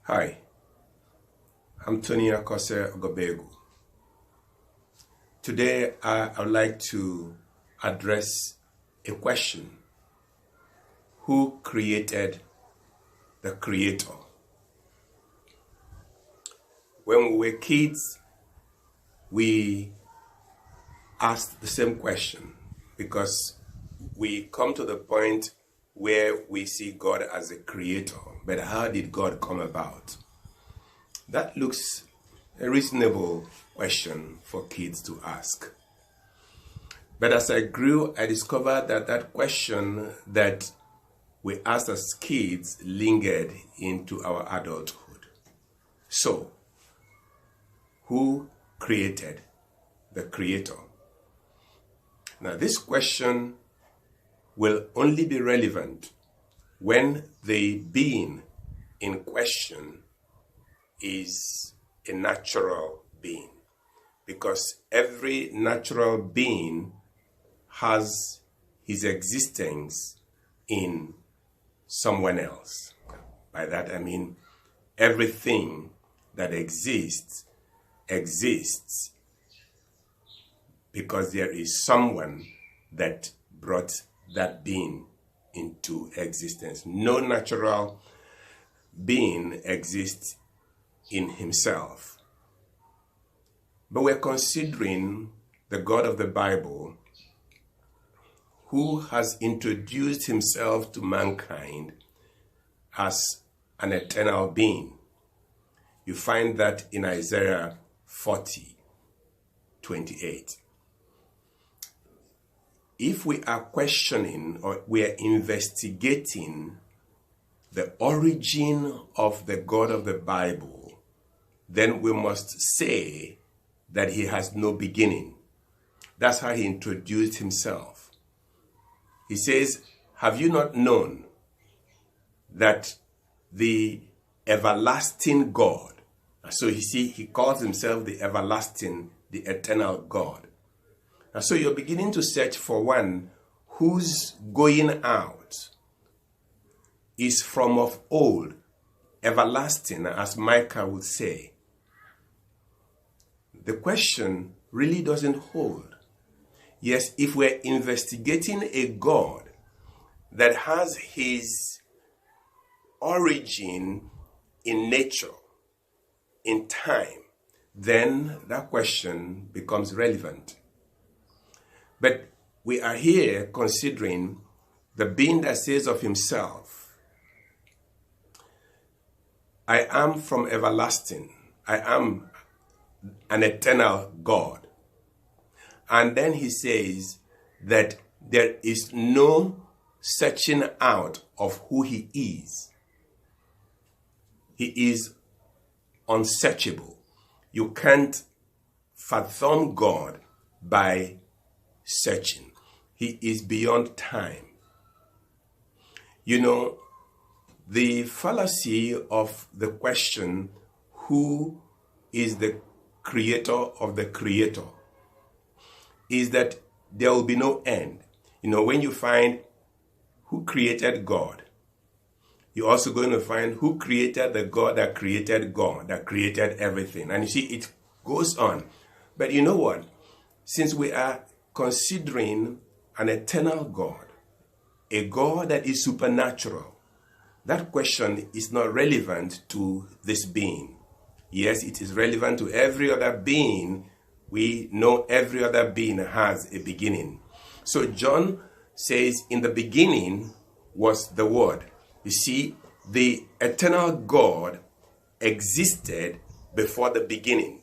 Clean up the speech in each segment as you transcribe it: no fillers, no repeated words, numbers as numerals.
Hi, I'm Tony Akose Ogobegwu. Today I would like to address a question. Who created the Creator? When we were kids, we asked the same question because we come to the point where we see God as a creator. But how did God come about? That looks a reasonable question for kids to ask. But as I grew, I discovered that that question that we asked as kids lingered into our adulthood. So, who created the Creator? Now, this question will only be relevant when the being in question is a natural being, because every natural being has his existence in someone else. By that I mean everything that exists because there is someone that brought that being into existence. No natural being exists in himself. But we're considering the God of the Bible, who has introduced himself to mankind as an eternal being. You find that in Isaiah 40:28. If we are questioning or we are investigating the origin of the God of the Bible, then we must say that he has no beginning. That's how he introduced himself. He says, "Have you not known that the everlasting God," so you see, he calls himself the everlasting, the eternal God. And so you're beginning to search for one whose going out is from of old, everlasting, as Micah would say. The question really doesn't hold. Yes, if we're investigating a God that has his origin in nature, in time, then that question becomes relevant. But we are here considering the being that says of himself, "I am from everlasting. I am an eternal God." And then he says that there is no searching out of who he is. He is unsearchable. You can't fathom God by searching. He is beyond time. You know, the fallacy of the question, who is the creator of the Creator, is that there will be no end. You know, when you find who created God, you're also going to find who created the God, that created everything. And you see, it goes on. But you know what? Since we are considering an eternal God, a God that is supernatural, that question is not relevant to this being. Yes, it is relevant to every other being. We know every other being has a beginning. So John says, "In the beginning was the Word." You see, the eternal God existed before the beginning.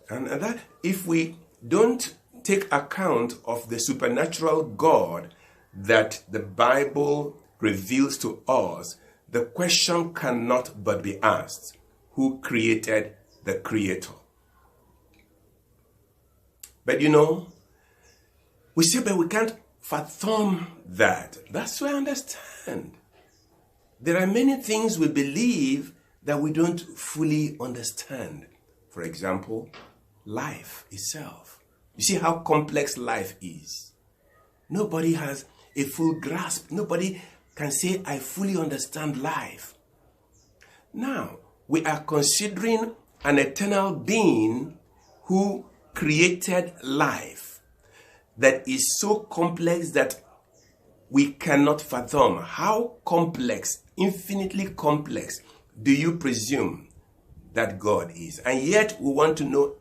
And that, if we don't take account of the supernatural God that the Bible reveals to us, the question cannot but be asked: who created the Creator? But you know, we say, but we can't fathom that. That's what I understand. There are many things we believe that we don't fully understand. For example, life itself. You see how complex life is. Nobody has a full grasp. Nobody can say, "I fully understand life." Now, we are considering an eternal being who created life that is so complex that we cannot fathom. How complex, infinitely complex, do you presume that God is? And yet we want to know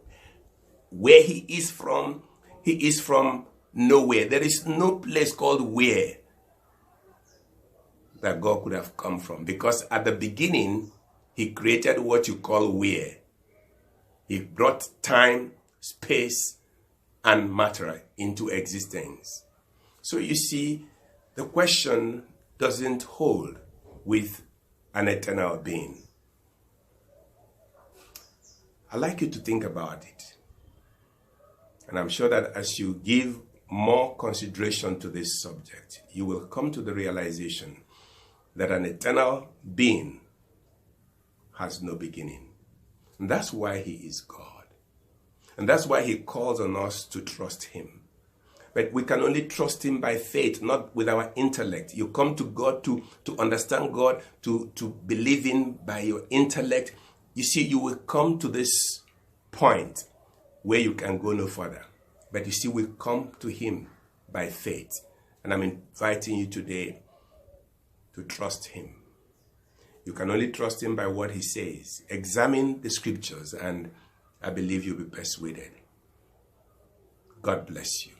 where he is from. He is from nowhere. There is no place called where that God could have come from, because at the beginning he created what you call where. He brought time, space, and matter into existence. So you see, the question doesn't hold with an eternal being. I'd like you to think about it. And I'm sure that as you give more consideration to this subject, you will come to the realization that an eternal being has no beginning. And that's why he is God. And that's why he calls on us to trust him. But we can only trust him by faith, not with our intellect. You come to God to understand God, to believe in by your intellect. You see, you will come to this point where you can go no further. But you see, we come to him by faith. And I'm inviting you today to trust him. You can only trust him by what he says. Examine the scriptures and I believe you'll be persuaded. God bless you.